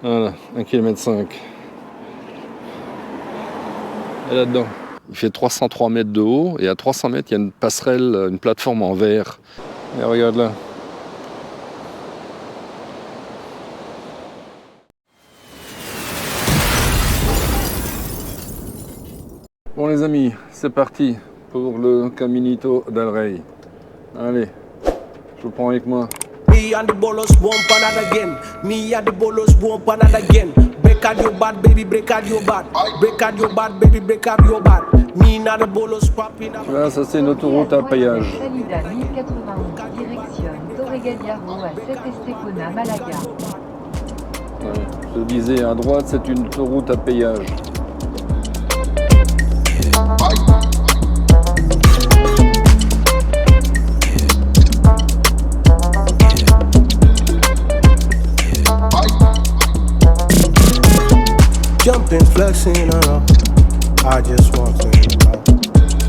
Voilà, 1,5 km. Et là-dedans. Il fait 303 mètres de haut et à 300 mètres, il y a une passerelle, une plateforme en verre. Et regarde là. Bon les amis, c'est parti pour le Caminito del Rey. Allez, je vous prends avec moi. Me and the bolos won't pan out again. Me and the bolos won't pan out again. Break out your bad, baby, break out your bad. Break out your bad, baby, break out your bad. Me and the bolos popping out. Là, ça c'est une autoroute à péage. Salida 1091, direction Torregaliaro à 7 Estepona, Malaga. Ouais, je disais, à droite, c'est une autoroute à péage. Jumping, flexing, I just want to know.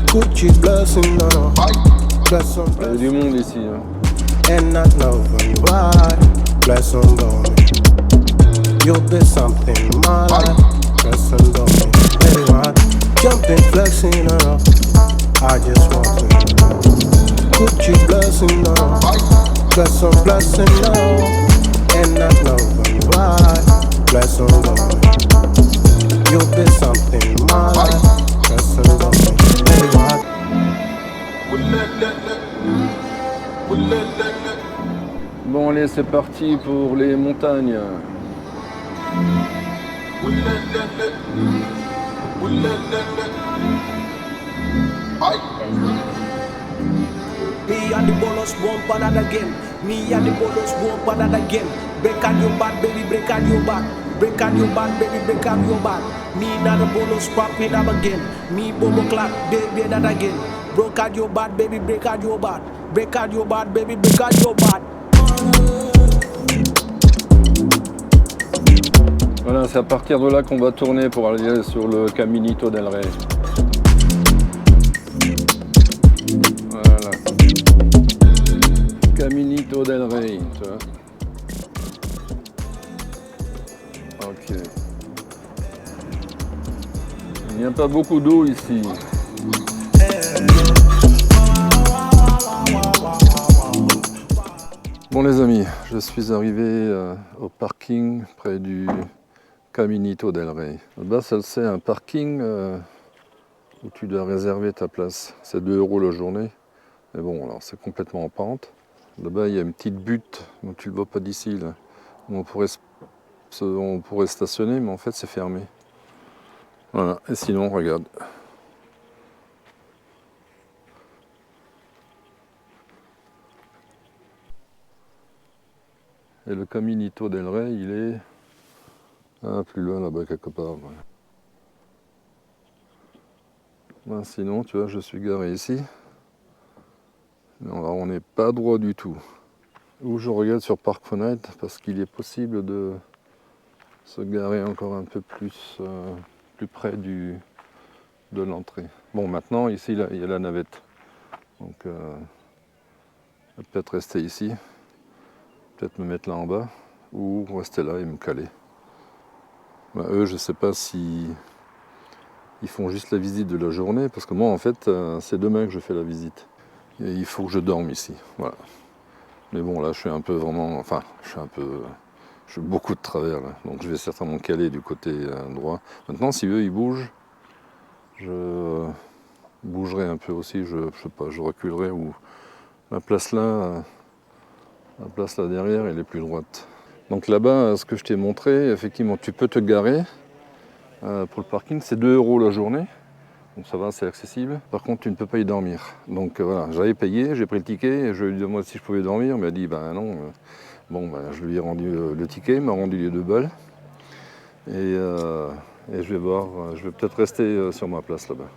Gucci blessing, bless on, Il y a du monde ici. Hein. and not know when you ride. Bless on, you'll be something in my life. Bless on, baby, ride. Jumping, flexing, I just want to know. Gucci blessing, bless on, and not know when you ride. Bless on, you'll be something in my life. Bless on, baby, ride. Bon allez, c'est parti pour les montagnes. Me and the bolos won't pan out again. Me and the bolos won't pan out again. Break out your bad, baby, break out your bad. Break out your bad, baby, break out your bad. Me and the bolos popping up again. Me bobo clap, baby, that again. Break out your bad, baby, break out your bad. Break out your bad, baby, break out your bad. Voilà, c'est à partir de là qu'on va tourner pour aller sur le Caminito del Rey. Voilà. Caminito del Rey, tu vois. Ok. Il n'y a pas beaucoup d'eau ici. Bon les amis, je suis arrivé au parking près du Caminito del Rey. Là-bas, c'est un parking où tu dois réserver ta place. C'est 2 € la journée. Mais bon, alors c'est complètement en pente. Là-bas, il y a une petite butte, donc tu ne le vois pas d'ici, là. Où on pourrait stationner, mais en fait, c'est fermé. Voilà, et sinon, regarde. Et le Caminito del Rey, il est plus loin là-bas quelque part. Ouais. Ben, sinon, tu vois, je suis garé ici. Alors, on n'est pas droit du tout. Où je regarde sur Parkfonite parce qu'il est possible de se garer encore un peu plus, plus près de l'entrée. Bon, maintenant, ici, il y a la navette. Donc, je vais peut-être rester ici. Peut-être me mettre là en bas. Ou rester là et me caler. Ben, eux, je ne sais pas si ils font juste la visite de la journée. Parce que moi, en fait, c'est demain que je fais la visite. Et il faut que je dorme ici. Voilà. Mais bon, là, je suis un peu vraiment... Enfin, je suis beaucoup de travers, là. Donc, je vais certainement caler du côté droit. Maintenant, si eux, ils bougent, je bougerai un peu aussi. Je sais pas, je reculerai. Ou la place là derrière, elle est plus droite. Donc là-bas, ce que je t'ai montré, effectivement, tu peux te garer pour le parking. C'est 2 € la journée. Donc ça va, c'est accessible. Par contre, tu ne peux pas y dormir. Donc voilà, j'avais payé, j'ai pris le ticket, et je lui ai demandé si je pouvais dormir, mais elle a dit ben non. Bon, ben, je lui ai rendu le ticket, il m'a rendu les 2 balles. Et je vais voir, je vais peut-être rester sur ma place là-bas.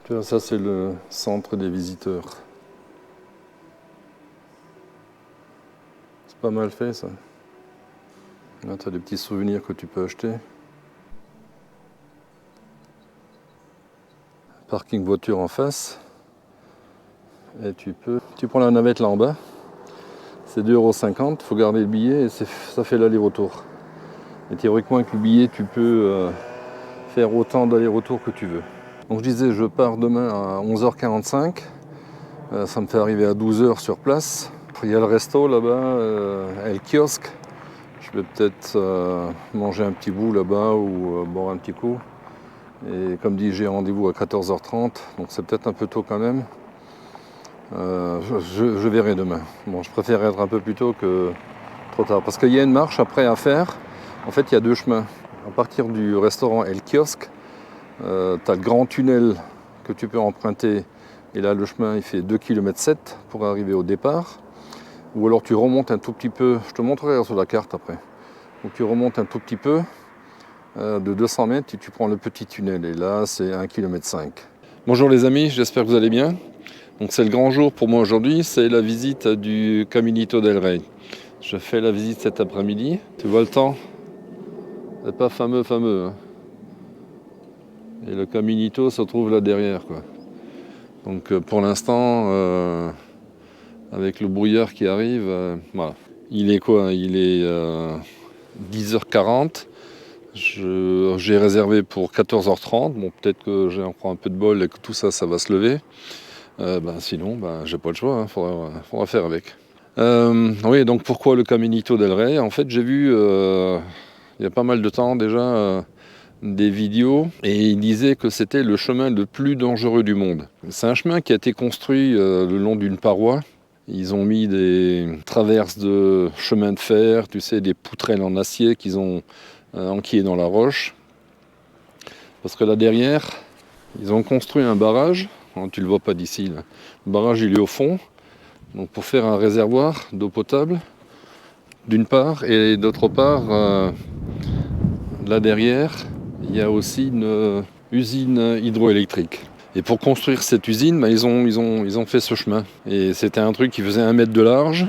Tu vois, ça c'est le centre des visiteurs. C'est pas mal fait ça. Là, tu as des petits souvenirs que tu peux acheter. Parking voiture en face. Et tu prends la navette là en bas. c'est 2,50 €, il faut garder le billet et ça fait l'aller-retour. Et théoriquement avec le billet tu peux faire autant d'aller-retour que tu veux. Donc je disais je pars demain à 11h45, ça me fait arriver à 12h sur place. Il y a le resto là-bas, El Kiosque. Je vais peut-être manger un petit bout là-bas ou boire un petit coup. Et comme dit, j'ai rendez-vous à 14h30, donc c'est peut-être un peu tôt quand même. Je verrai demain. Bon, je préfère être un peu plus tôt que trop tard. Parce qu'il y a une marche après à faire. En fait, il y a deux chemins. À partir du restaurant El Kiosque, tu as le grand tunnel que tu peux emprunter. Et là, le chemin, il fait 2,7 km pour arriver au départ. Ou alors tu remontes un tout petit peu, je te montrerai sur la carte après. Donc tu remontes un tout petit peu, de 200 mètres, et tu prends le petit tunnel. Et là, c'est 1,5 km. Bonjour les amis, j'espère que vous allez bien. Donc c'est le grand jour pour moi aujourd'hui, c'est la visite du Caminito del Rey. Je fais la visite cet après-midi. Tu vois le temps? C'est pas fameux. Hein. Et le Caminito se trouve là derrière, quoi. Donc pour l'instant, avec le brouillard qui arrive, voilà. Il est quoi? Il est 10h40. J'ai réservé pour 14h30. Bon, peut-être que j'ai encore un peu de bol et que tout ça va se lever. Sinon, j'ai pas le choix. Hein. Faudra faire avec. Oui, donc pourquoi le Caminito del Rey? En fait, j'ai vu il y a pas mal de temps déjà des vidéos et il disait que c'était le chemin le plus dangereux du monde. C'est un chemin qui a été construit le long d'une paroi. Ils ont mis des traverses de chemin de fer, tu sais, des poutrelles en acier qu'ils ont enquillées dans la roche. Parce que là derrière, ils ont construit un barrage. Tu ne le vois pas d'ici. Là. Le barrage, il est au fond. Donc pour faire un réservoir d'eau potable, d'une part, et d'autre part, là derrière, il y a aussi une usine hydroélectrique. Et pour construire cette usine, ils ont fait ce chemin. Et c'était un truc qui faisait 1 mètre de large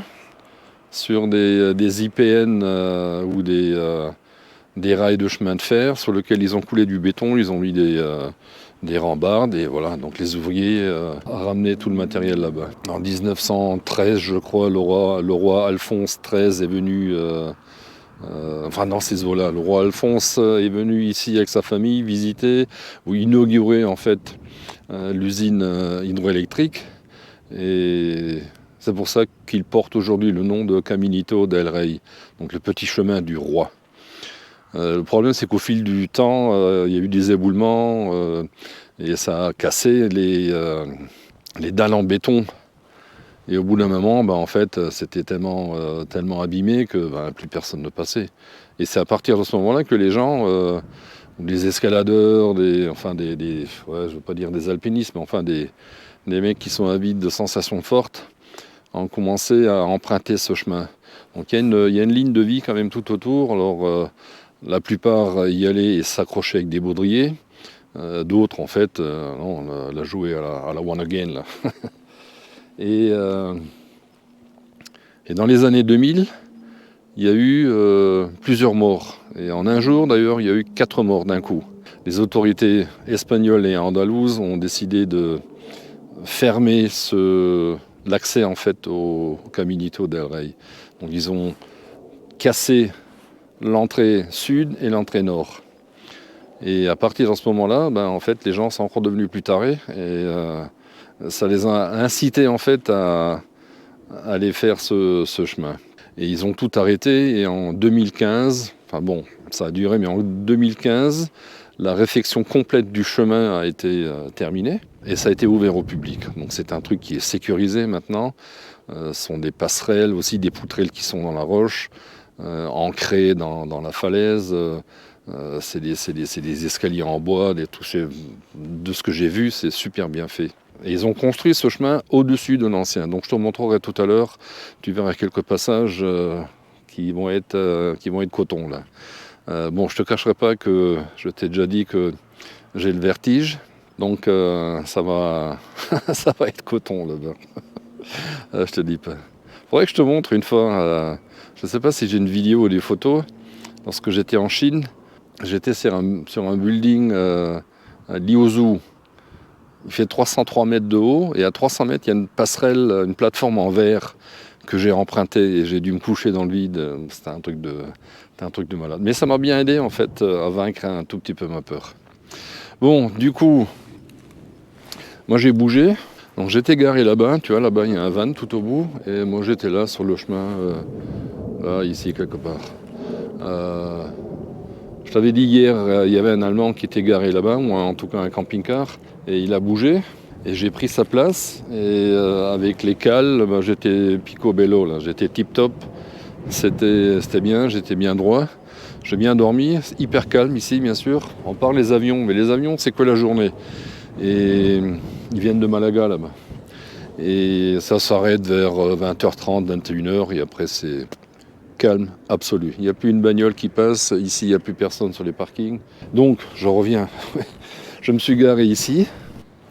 sur des IPN ou des rails de chemin de fer sur lesquels ils ont coulé du béton, ils ont mis des rambardes et voilà, donc les ouvriers ramenaient tout le matériel là-bas. En 1913, je crois, le roi Alphonse XIII est venu... dans ces eaux-là, le roi Alphonse est venu ici avec sa famille visiter ou inaugurer en fait l'usine hydroélectrique et c'est pour ça qu'il porte aujourd'hui le nom de Caminito del Rey, donc le petit chemin du roi. Le problème c'est qu'au fil du temps, il y a eu des éboulements et ça a cassé les dalles en béton. Et au bout d'un moment, en fait, c'était tellement abîmé que plus personne ne passait. Et c'est à partir de ce moment-là que les gens, des escaladeurs, je veux pas dire des alpinistes, mais enfin des mecs qui sont avides de sensations fortes, ont commencé à emprunter ce chemin. Donc il y a une ligne de vie quand même tout autour. Alors la plupart y allaient et s'accrochaient avec des baudriers. D'autres, en fait, on l'a joué à la One Again, là. Et dans les années 2000, il y a eu plusieurs morts. Et en un jour, d'ailleurs, il y a eu 4 morts d'un coup. Les autorités espagnoles et andalouses ont décidé de fermer l'accès en fait au Caminito del Rey. Donc ils ont cassé l'entrée sud et l'entrée nord. Et à partir de ce moment-là, en fait, les gens sont encore devenus plus tarés. Et ça les a incités en fait à aller faire ce chemin. Et ils ont tout arrêté et en 2015, ça a duré, mais en 2015, la réfection complète du chemin a été terminée et ça a été ouvert au public. Donc c'est un truc qui est sécurisé maintenant. Ce sont des passerelles, aussi des poutrelles qui sont dans la roche, ancrées dans la falaise. C'est des escaliers en bois, de ce que j'ai vu, c'est super bien fait. Et ils ont construit ce chemin au-dessus de l'ancien. Donc je te montrerai tout à l'heure, tu verras quelques passages qui vont être coton là. Je te cacherai pas que je t'ai déjà dit que j'ai le vertige, donc ça va être coton là-bas. Je te dis pas. Faudrait que je te montre une fois. Je sais pas si j'ai une vidéo ou des photos. Lorsque j'étais en Chine, j'étais sur un building à Liuzhou. Il fait 303 mètres de haut et à 300 mètres, il y a une passerelle, une plateforme en verre que j'ai emprunté et j'ai dû me coucher dans le vide. C'était un truc de malade. Mais ça m'a bien aidé en fait à vaincre un tout petit peu ma peur. Bon, du coup, moi j'ai bougé. Donc j'étais garé là-bas, tu vois, là-bas il y a un van tout au bout, et moi j'étais là sur le chemin, là, ici quelque part. Je t'avais dit hier, il y avait un Allemand qui était garé là-bas, ou en tout cas un camping-car, et il a bougé, et j'ai pris sa place, et avec les cales, j'étais picobello, là, j'étais tip-top, c'était bien, j'étais bien droit, j'ai bien dormi, hyper calme ici bien sûr. On parle des avions, mais les avions c'est quoi la journée? Et ils viennent de Malaga là-bas. Et ça s'arrête vers 20h30, 21h, et après c'est calme absolu. Il n'y a plus une bagnole qui passe, ici il n'y a plus personne sur les parkings. Donc je reviens, je me suis garé ici.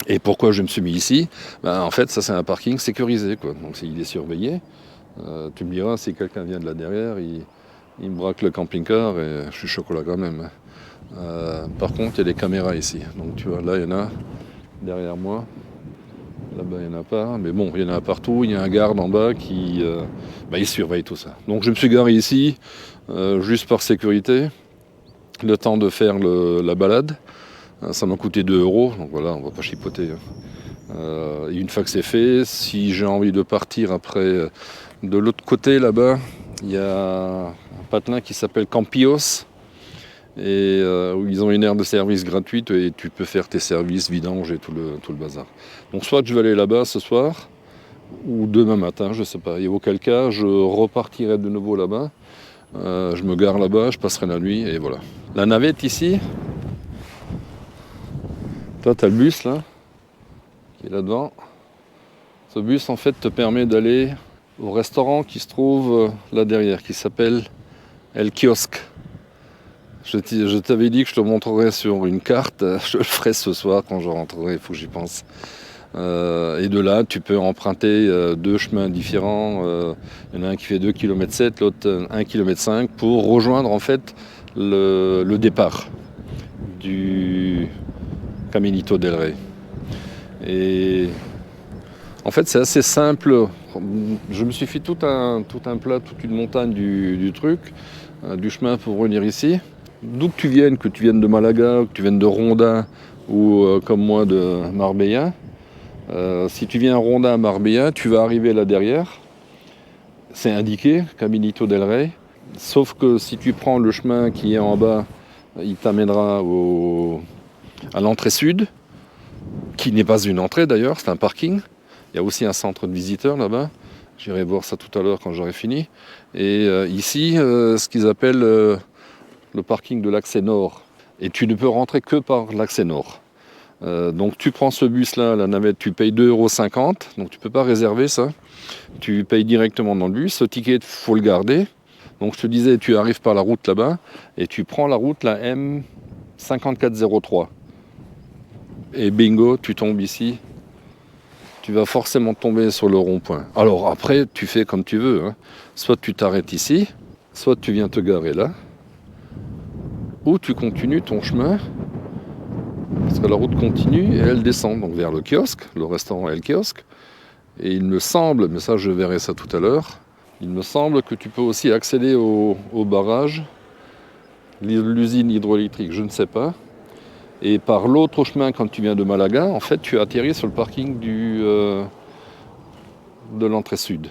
Et pourquoi je me suis mis ici? En fait ça c'est un parking sécurisé, quoi. Donc il est surveillé. Tu me diras, si quelqu'un vient de là derrière, il me braque le camping-car et je suis chocolat quand même. Par contre il y a des caméras ici. Donc tu vois, là il y en a derrière moi. Là-bas, il n'y en a pas, mais bon, il y en a partout. Il y a un garde en bas qui il surveille tout ça. Donc je me suis garé ici, juste par sécurité, le temps de faire la balade. Ça m'a coûté 2 €, donc voilà, on ne va pas chipoter. Et une fois que c'est fait, si j'ai envie de partir après, de l'autre côté là-bas, il y a un patelin qui s'appelle Campillos. Et où ils ont une aire de service gratuite et tu peux faire tes services, vidange et tout le bazar. Donc soit je vais aller là-bas ce soir, ou demain matin, je sais pas. Et auquel cas, je repartirai de nouveau là-bas. Je me gare là-bas, je passerai la nuit et voilà. La navette ici, toi tu as le bus là, qui est là-devant. Ce bus en fait te permet d'aller au restaurant qui se trouve là derrière, qui s'appelle El Kiosque. Je t'avais dit que je te montrerai sur une carte, je le ferai ce soir quand je rentrerai, il faut que j'y pense. Et de là, tu peux emprunter 2 chemins différents. Il y en a un qui fait 2,7 km, l'autre 1,5 km pour rejoindre en fait le départ du Caminito del Rey. Et en fait, c'est assez simple. Je me suis fait tout un plat, toute une montagne du truc, du chemin pour venir ici. D'où que tu viennes de Malaga, que tu viennes de Ronda ou comme moi de Marbella, si tu viens à Ronda à Marbella, tu vas arriver là derrière. C'est indiqué, Caminito del Rey. Sauf que si tu prends le chemin qui est en bas, il t'amènera à l'entrée sud, qui n'est pas une entrée d'ailleurs, c'est un parking. Il y a aussi un centre de visiteurs là-bas. J'irai voir ça tout à l'heure quand j'aurai fini. Et ici, ce qu'ils appellent le parking de l'accès nord. Et tu ne peux rentrer que par l'accès nord. Donc tu prends ce bus-là, la navette, tu payes 2,50 €, donc tu ne peux pas réserver ça. Tu payes directement dans le bus, ce ticket, il faut le garder. Donc je te disais, tu arrives par la route là-bas, et tu prends la route, la M5403. Et bingo, tu tombes ici. Tu vas forcément tomber sur le rond-point. Alors après, tu fais comme tu veux. Hein. Soit tu t'arrêtes ici, soit tu viens te garer là, ou tu continues ton chemin, parce que la route continue et elle descend donc vers le kiosque, le restaurant El Kiosque. Et il me semble, mais ça je verrai ça tout à l'heure, il me semble que tu peux aussi accéder au barrage, l'usine hydroélectrique, je ne sais pas. Et par l'autre chemin, quand tu viens de Malaga, en fait tu atterris sur le parking de l'entrée sud,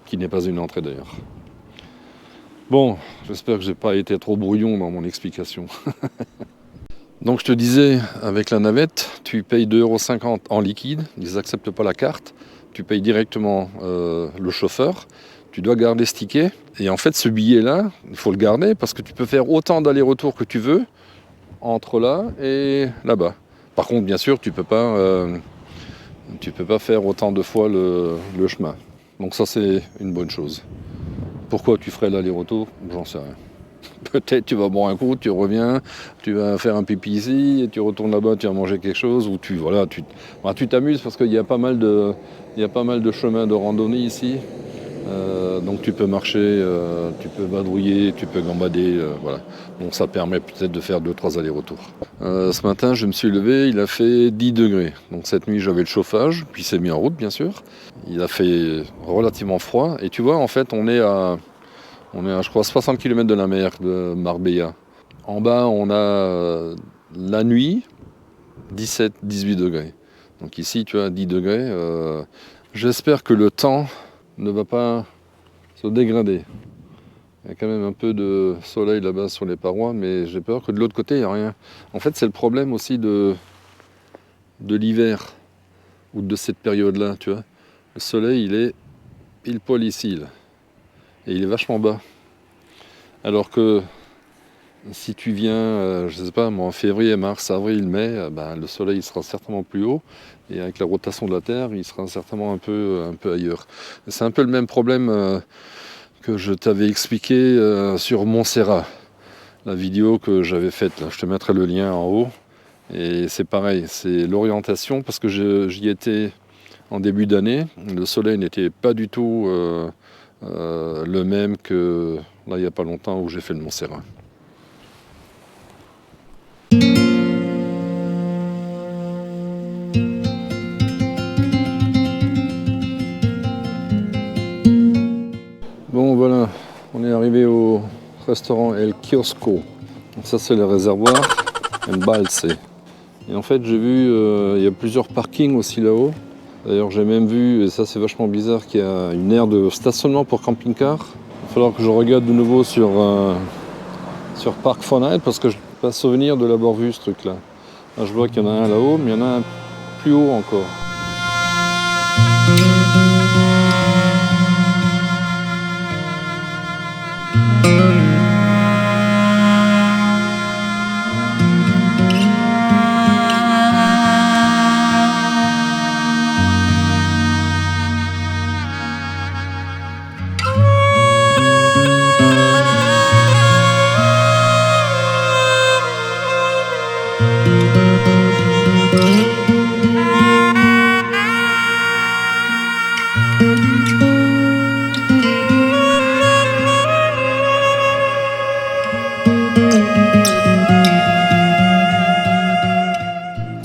qui n'est pas une entrée d'ailleurs. Bon, j'espère que je n'ai pas été trop brouillon dans mon explication. Donc je te disais, avec la navette, tu payes 2,50 € en liquide, ils n'acceptent pas la carte, tu payes directement le chauffeur, tu dois garder ce ticket, et en fait ce billet-là, il faut le garder parce que tu peux faire autant d'allers-retours que tu veux entre là et là-bas. Par contre, bien sûr, tu peux pas faire autant de fois le chemin. Donc ça c'est une bonne chose. Pourquoi tu ferais l'aller-retour? J'en sais rien. Peut-être tu vas boire un coup, tu reviens, tu vas faire un pipi ici, et tu retournes là-bas, tu vas manger quelque chose, ou tu t'amuses parce qu'il y a pas mal de chemins de randonnée ici. Donc tu peux marcher, tu peux vadrouiller, tu peux gambader, voilà. Donc ça permet peut-être de faire 2-3 allers-retours. Ce matin je me suis levé, il a fait 10 degrés. Donc cette nuit j'avais le chauffage, puis c'est mis en route bien sûr. Il a fait relativement froid et tu vois en fait on est à je crois 60 km de la mer de Marbella. En bas on a la nuit 17-18 degrés. Donc ici tu as 10 degrés. J'espère que le temps ne va pas se dégrader. Il y a quand même un peu de soleil là-bas sur les parois, mais j'ai peur que de l'autre côté, il n'y a rien. En fait, c'est le problème aussi de l'hiver, ou de cette période-là, tu vois. Le soleil, il est pile poil ici, là. Et il est vachement bas. Alors que si tu viens, je ne sais pas, moi, en février, mars, avril, mai, le soleil il sera certainement plus haut. Et avec la rotation de la Terre, il sera certainement un peu ailleurs. C'est un peu le même problème que je t'avais expliqué sur Montserrat, la vidéo que j'avais faite, là. Je te mettrai le lien en haut. Et c'est pareil, c'est l'orientation, parce que j'y étais en début d'année. Le soleil n'était pas du tout le même que là, il n'y a pas longtemps où j'ai fait le Montserrat. Bon voilà, on est arrivé au restaurant El Kiosco. Donc ça c'est le réservoir Embalse. Et en fait j'ai vu, il y a plusieurs parkings aussi là-haut. D'ailleurs j'ai même vu, et ça c'est vachement bizarre, qu'il y a une aire de stationnement pour camping-car. Il va falloir que je regarde de nouveau sur Park Fortnite parce que je n'ai pas souvenir de l'avoir vu ce truc là. Là je vois qu'il y en a un là-haut, mais il y en a un plus haut encore.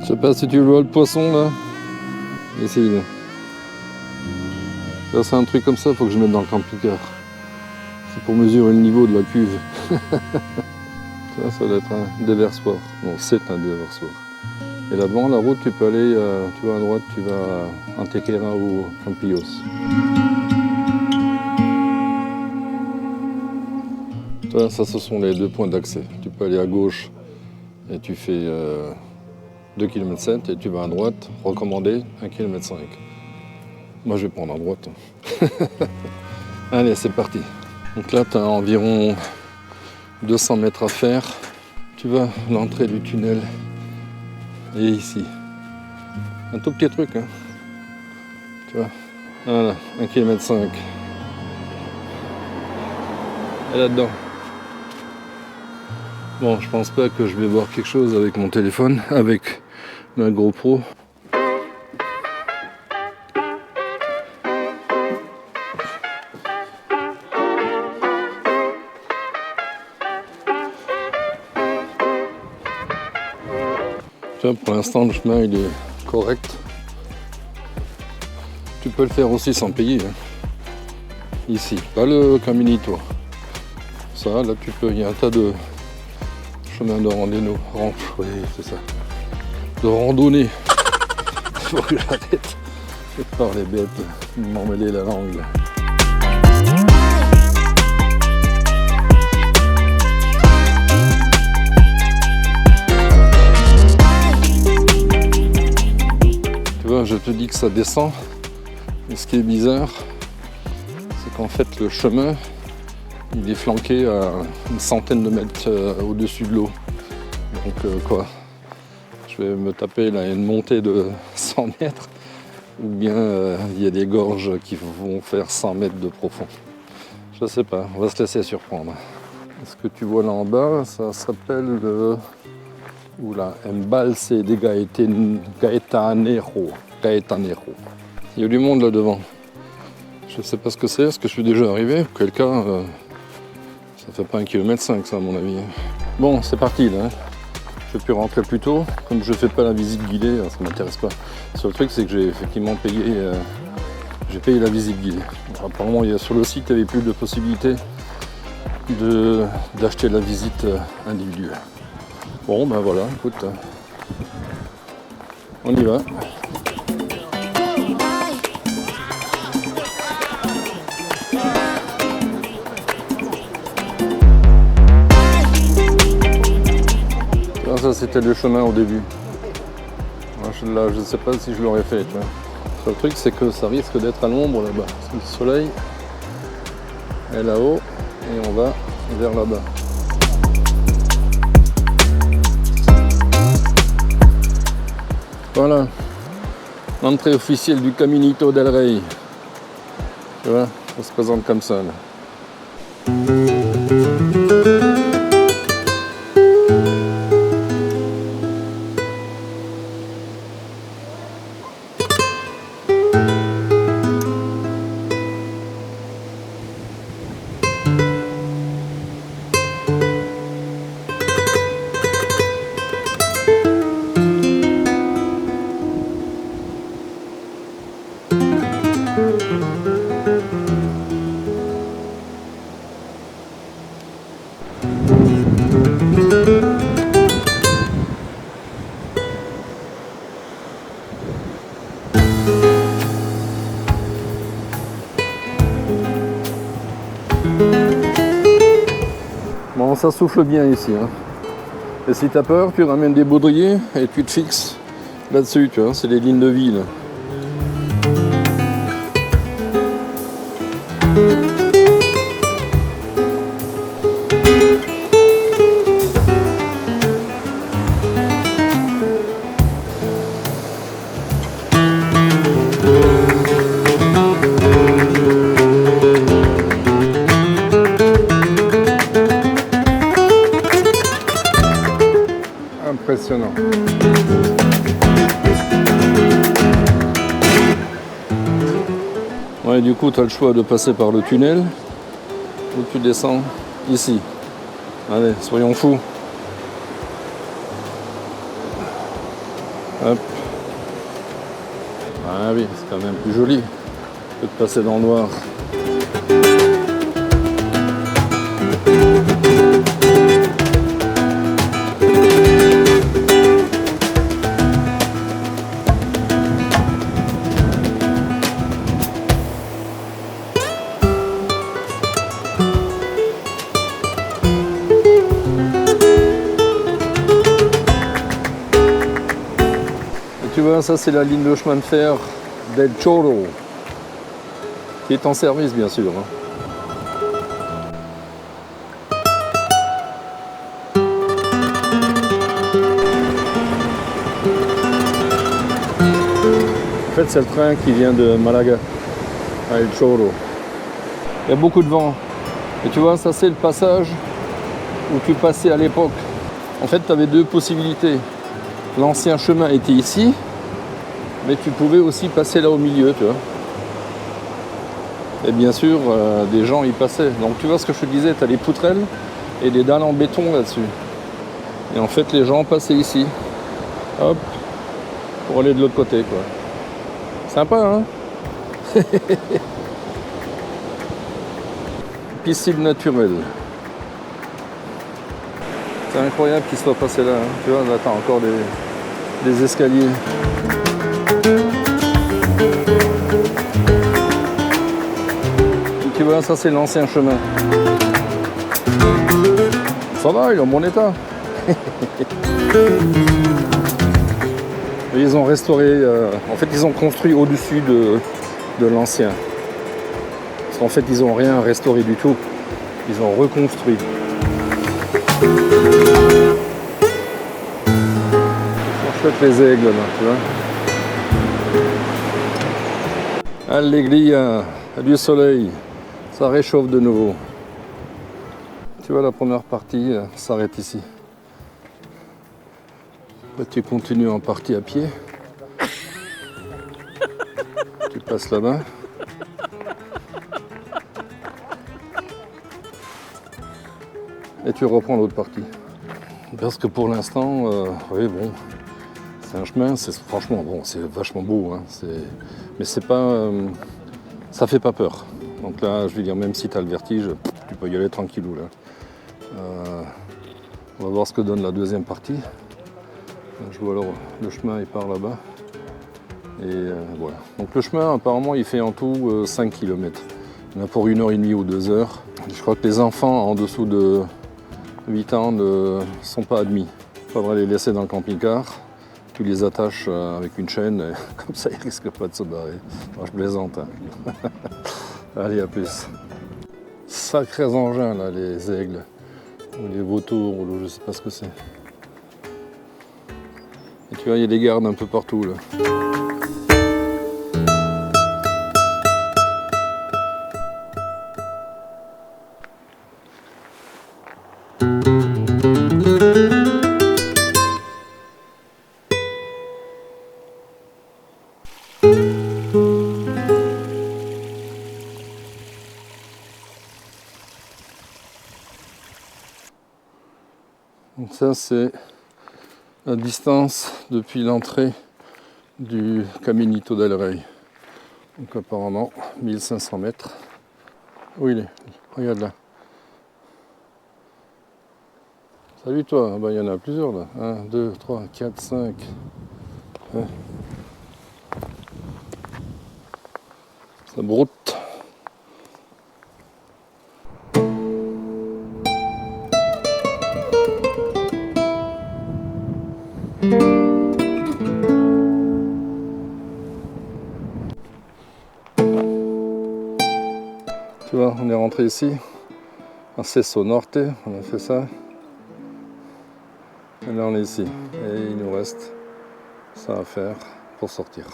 Je sais pas si tu vois le poisson là. Ici là. Ça c'est un truc comme ça, faut que je mette dans le camping-car. C'est pour mesurer le niveau de la cuve. Ça doit être un déversoir. Non, c'est un déversoir. Et là-devant, la route, tu peux aller, tu vas à droite, tu vas à Antequera ou Campillos. Ça, ce sont les 2 points d'accès. Tu peux aller à gauche et tu fais 2,7 km et tu vas à droite, recommandé 1,5 km. Moi, je vais prendre à droite. Allez, c'est parti. Donc là, tu as environ 200 mètres à faire. Tu vois, l'entrée du tunnel est ici. Un tout petit truc, hein. Tu vois, voilà, 1,5 km. Et là-dedans. Bon, je pense pas que je vais voir quelque chose avec mon téléphone, avec ma GoPro. Tu vois, pour l'instant, le chemin il est correct. Tu peux le faire aussi sans payer. Hein. Ici, pas le Caminito. Ça, là, tu peux. Il y a un tas de chemins de randonnée. Oui, c'est ça. De randonnée. Faut que j'arrête de parler bête, de m'emmêler la langue. Là. Je te dis que ça descend, et ce qui est bizarre, c'est qu'en fait le chemin il est flanqué à une centaine de mètres au-dessus de l'eau. Donc quoi, je vais me taper là une montée de 100 mètres, ou bien il y a des gorges qui vont faire 100 mètres de profond. Je sais pas, on va se laisser surprendre. Ce que tu vois là en bas, ça s'appelle Embalse de Gaetanero. Il y a du monde là devant. Je sais pas ce que c'est, est-ce que je suis déjà arrivé? Auquel cas, ça fait pas 1,5 km ça à mon avis. Bon, c'est parti là. Je peux rentrer plus tôt. Comme je fais pas la visite guidée, ça m'intéresse pas. Le seul truc, c'est que j'ai effectivement payé, j'ai payé la visite guidée. Alors, apparemment, sur le site, il n'y avait plus de possibilité d'acheter la visite individuelle. Bon, ben voilà, écoute, on y va. Ça c'était le chemin au début. Là, je ne sais pas si je l'aurais fait. Tu vois. Le truc c'est que ça risque d'être à l'ombre là-bas. Parce que le soleil est là-haut et on va vers là-bas. Voilà. L'entrée officielle du Caminito del Rey. Tu vois, ça se présente comme ça là. Bon, ça souffle bien ici. Hein. Et si t'as peur, tu ramènes des baudriers et tu te fixes là-dessus, tu vois, c'est les lignes de vie là. Impressionnant. Ouais, du coup, tu as le choix de passer par le tunnel ou tu descends ici. Allez, soyons fous. Hop. Ah oui, c'est quand même plus joli que de passer dans le noir. Tu vois, ça c'est la ligne de chemin de fer del Chorro, qui est en service bien sûr. En fait, c'est le train qui vient de Malaga à El Chorro. Il y a beaucoup de vent. Et tu vois, ça c'est le passage où tu passais à l'époque. En fait, tu avais deux possibilités. L'ancien chemin était ici, mais tu pouvais aussi passer là au milieu, tu vois. Et bien sûr, des gens y passaient. Donc tu vois ce que je te disais, tu as les poutrelles et des dalles en béton là-dessus. Et en fait, les gens passaient ici, hop, pour aller de l'autre côté, quoi. Sympa, hein? Piscine naturelle. C'est incroyable qu'il soit passé là, hein. Tu vois, là t'as encore des escaliers. Tu vois, ça c'est l'ancien chemin. Ça va, il est en bon état. Ils ont restauré, en fait ils ont construit au-dessus de l'ancien. Parce qu'en fait ils n'ont rien restauré du tout. Ils ont reconstruit. Chouette les aigles là, tu vois. Alléluia, du soleil, ça réchauffe de nouveau. Tu vois, la première partie s'arrête ici. Là, tu continues en partie à pied. Tu passes là-bas. et tu reprends l'autre partie. Parce que pour l'instant, oui bon, c'est un chemin, c'est franchement bon, c'est vachement beau, hein, mais c'est pas, ça fait pas peur. Donc là, je veux dire, même si tu as le vertige, tu peux y aller tranquillou là. On va voir ce que donne la deuxième partie. Je vois alors le chemin il part là-bas. Et voilà. Donc le chemin apparemment il fait en tout 5 km. Il y en a pour 1h30 ou 2 heures. Je crois que les enfants en dessous de 8 ans ne sont pas admis. Il faudra les laisser dans le camping-car. Tu les attaches avec une chaîne, et comme ça ils ne risquent pas de se barrer. Moi je plaisante. Hein. Allez, à plus. Sacrés engins là, les aigles. Ou les vautours, ou je ne sais pas ce que c'est. Et tu vois, il y a des gardes un peu partout là. Donc ça c'est la distance depuis l'entrée du Caminito del Rey. Donc apparemment 1500 mètres. Où il est? Regarde là. Salut toi, ah bah, il y en a plusieurs là. 1, 2, 3, 4, 5. Ouais. Ça broute. Tu vois, on est rentré ici, à Seso Norte, on a fait ça. Et là on est ici. Et il nous reste ça à faire pour sortir.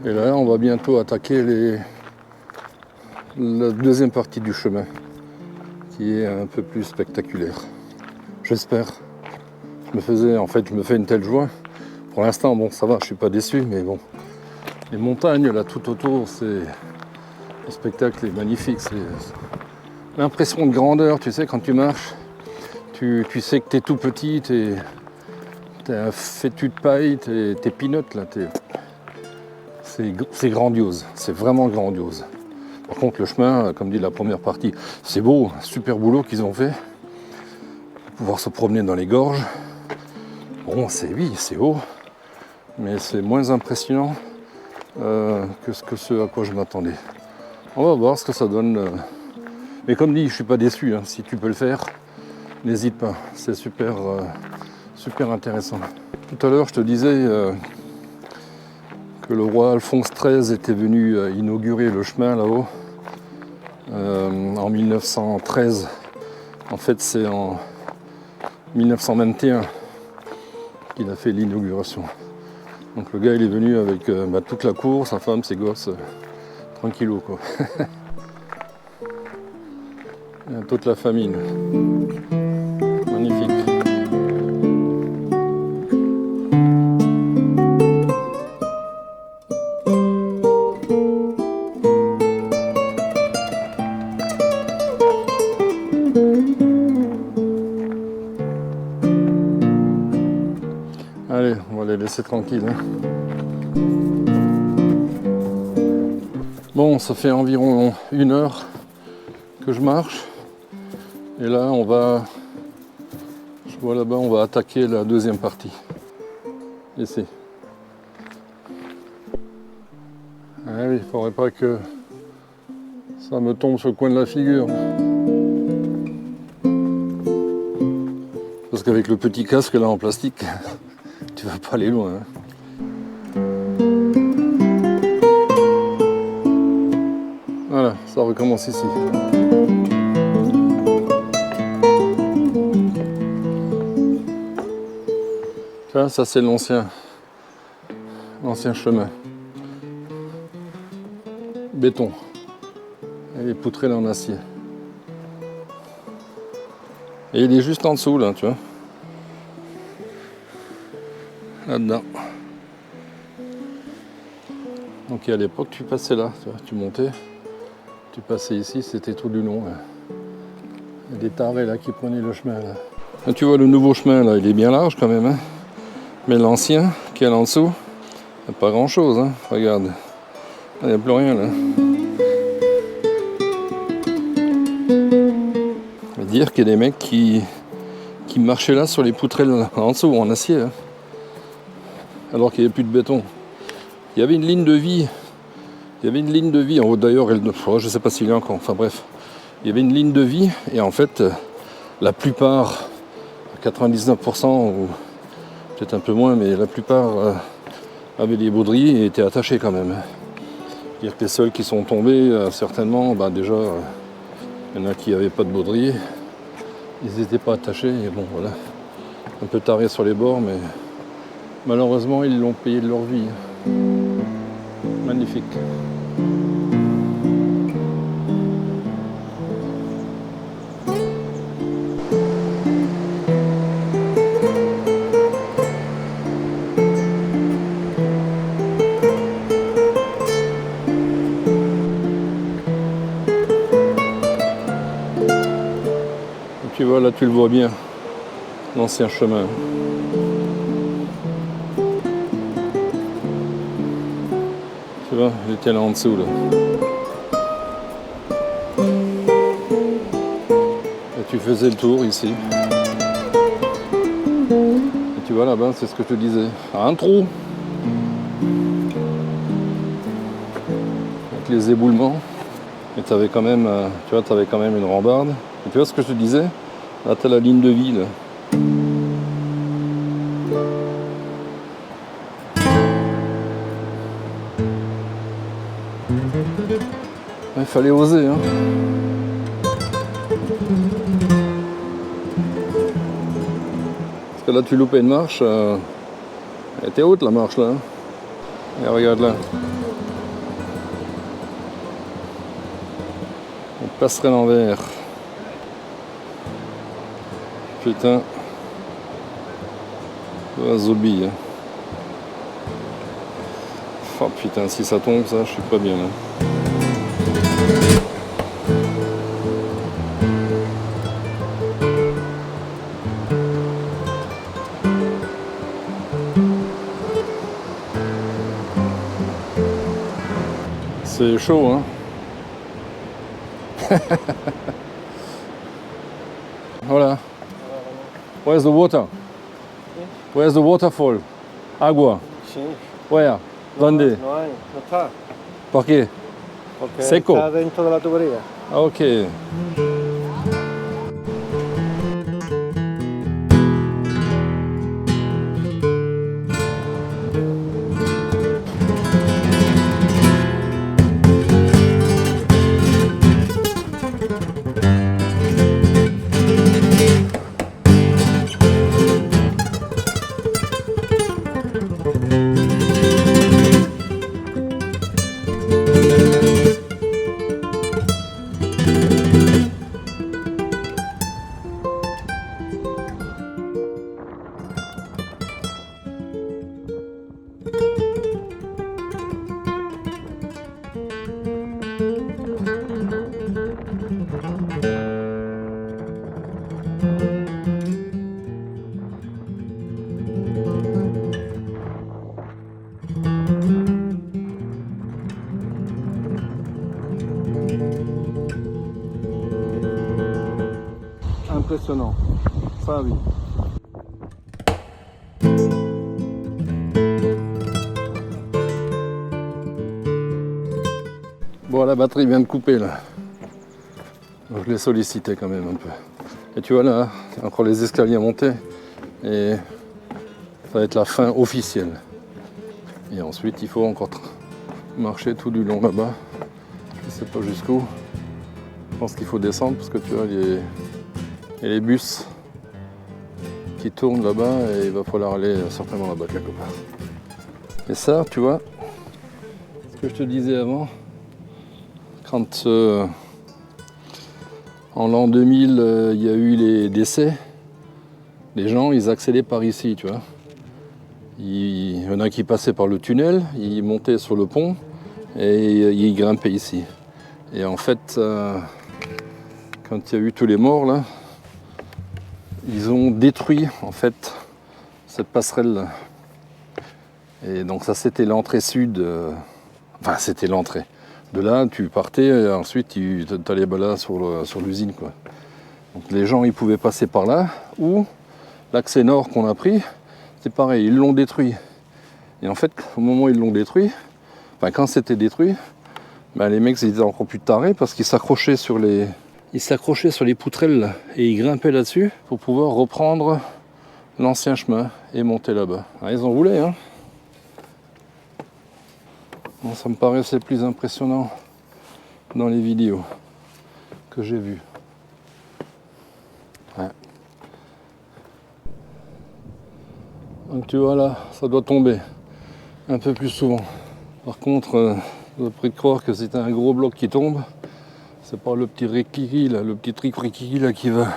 Et là on va bientôt attaquer la deuxième partie du chemin, qui est un peu plus spectaculaire. J'espère. Je me fais une telle joie. Pour l'instant, bon ça va, je suis pas déçu, mais bon. Les montagnes là tout autour, le spectacle est magnifique. C'est l'impression de grandeur, tu sais, quand tu marches, tu sais que tu es tout petit, tu es un fétu de paille, t'es peanut là. C'est grandiose, c'est vraiment grandiose. Par contre, le chemin, comme dit la première partie, c'est beau, super boulot qu'ils ont fait. Pouvoir se promener dans les gorges. Bon, c'est haut, mais c'est moins impressionnant que ce à quoi je m'attendais. On va voir ce que ça donne. Mais comme dit, je ne suis pas déçu. Hein. Si tu peux le faire, n'hésite pas. C'est super, super intéressant. Tout à l'heure, je te disais que le roi Alphonse XIII était venu inaugurer le chemin là-haut en 1913. En fait, c'est en 1921 qu'il a fait l'inauguration. Donc le gars, il est venu avec toute la cour, sa femme, ses gosses, tranquillou quoi. Toute la famille. Magnifique. Allez, on va les laisser tranquilles. Hein. Bon, ça fait environ 1 heure que je marche. Et là, je vois là-bas, on va attaquer la deuxième partie. Ici. Ah oui, il ne faudrait pas que ça me tombe sur le coin de la figure. Parce qu'avec le petit casque là en plastique, tu vas pas aller loin. Hein. Voilà, ça recommence ici. Ça c'est l'ancien chemin. Béton. Et les poutrelles en acier. Et il est juste en dessous là, tu vois. Là-dedans. Donc à l'époque tu passais là, tu vois, tu montais. Tu passais ici, c'était tout du long. Là. Il y a des tarés là qui prenaient le chemin là. Là, tu vois le nouveau chemin là, il est bien large quand même. Hein. Mais l'ancien qui est là en dessous, il n'y a pas grand chose. Hein. Regarde, il n'y a plus rien là. Ça veut dire qu'il y a des mecs qui marchaient là sur les poutrelles en dessous, en acier. Hein. Alors qu'il n'y avait plus de béton. Il y avait une ligne de vie. Il y avait une ligne de vie en haut d'ailleurs, je ne sais pas s'il y a encore, enfin bref. Il y avait une ligne de vie et en fait, la plupart, 99% ou peut-être un peu moins, mais la plupart avaient des baudriers et étaient attachés quand même. C'est-à-dire que les seuls qui sont tombés, certainement, déjà, il y en a qui n'avaient pas de baudrier. Ils n'étaient pas attachés et bon voilà. Un peu tarés sur les bords, mais malheureusement, ils l'ont payé de leur vie. Magnifique. Et puis voilà, tu le vois bien, l'ancien chemin. Tu vois, il était là en dessous là. Et tu faisais le tour ici. Et tu vois là-bas, c'est ce que je te disais. Un trou. Avec les éboulements. Et tu avais quand même, t'avais quand même une rambarde. Et tu vois ce que je te disais? Là, tu as la ligne de vie là. Il fallait oser. Hein. Parce que là, tu loupais une marche. Elle était haute la marche là. Et regarde là. On passerait l'envers. Putain. Oh, zombie. Hein. Oh putain, si ça tombe, ça, je suis pas bien là. C'est chaud, hein. Voilà. Where's the water? Where's the waterfall? Agua. Sim. Where? ¿Dónde? No hay, no está. ¿Por qué? Porque Seco. está dentro de la tubería. Ok. Impressionnant. Ça oui. Bon, la batterie vient de couper là. Donc, je l'ai sollicité quand même un peu. Et tu vois là, encore les escaliers à monter. Et ça va être la fin officielle. Et ensuite, il faut encore marcher tout du long là-bas. Je ne sais pas jusqu'où. Je pense qu'il faut descendre parce que tu vois, il y a les bus qui tournent là-bas et il va falloir aller certainement là-bas quelque part. Et ça, tu vois, ce que je te disais avant, quand en l'an 2000, il y a eu les décès, les gens, ils accédaient par ici, tu vois. Il y en a qui passaient par le tunnel, ils montaient sur le pont et ils grimpaient ici. Et en fait, quand il y a eu tous les morts là, ils ont détruit en fait cette passerelle. Et donc ça c'était l'entrée sud, enfin c'était l'entrée. De là tu partais et ensuite tu allais là sur l'usine quoi. Donc les gens ils pouvaient passer par là, ou l'accès nord qu'on a pris, c'est pareil, ils l'ont détruit. Et en fait au moment où ils l'ont détruit, enfin quand c'était détruit, ben, les mecs ils étaient encore plus tarés parce qu'ils s'accrochaient sur les poutrelles là, et ils grimpaient là-dessus pour pouvoir reprendre l'ancien chemin et monter là-bas. Ah, ils en voulaient hein. Bon, ça me paraissait plus impressionnant dans les vidéos que j'ai vues. Ouais. Donc tu vois là, ça doit tomber un peu plus souvent. Par contre, je suis prêt de croire que c'est un gros bloc qui tombe. C'est pas le petit rikiki là, le petit trick rikiki là qui va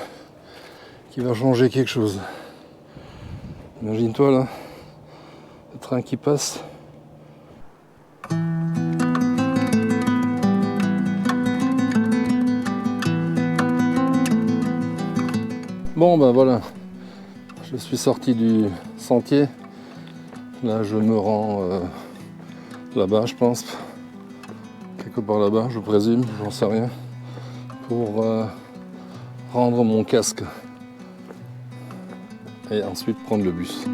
changer quelque chose. Imagine-toi là, le train qui passe. Bon ben voilà, je suis sorti du sentier. Là je me rends là-bas je pense. Quelque part là-bas je présume, j'en sais rien. Pour rendre mon casque. Et ensuite prendre le bus.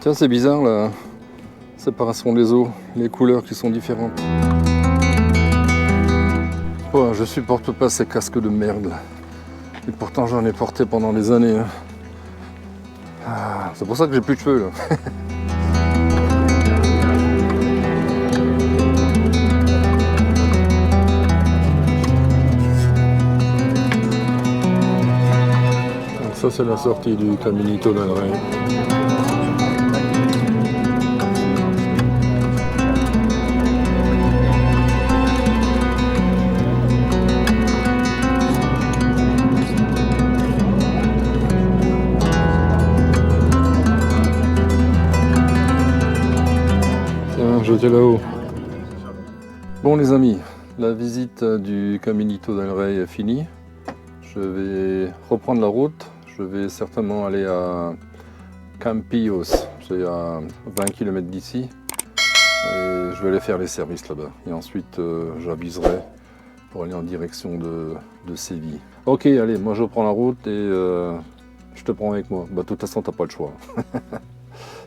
Tiens c'est bizarre là. Séparation des eaux, les couleurs qui sont différentes. Oh, je supporte pas ces casques de merde. Et pourtant j'en ai porté pendant des années. Hein. Ah, c'est pour ça que j'ai plus de cheveux là. Donc ça c'est la sortie du Caminito del Rey. J'étais là-haut. Bon les amis, la visite du Caminito del Rey est finie. Je vais reprendre la route. Je vais certainement aller à Campillos, c'est à 20 km d'ici. Et je vais aller faire les services là-bas. Et ensuite j'aviserai pour aller en direction de Séville. Ok, allez, moi je prends la route et je te prends avec moi. Bah, de toute façon, t'as pas le choix.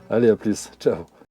Allez, à plus. Ciao.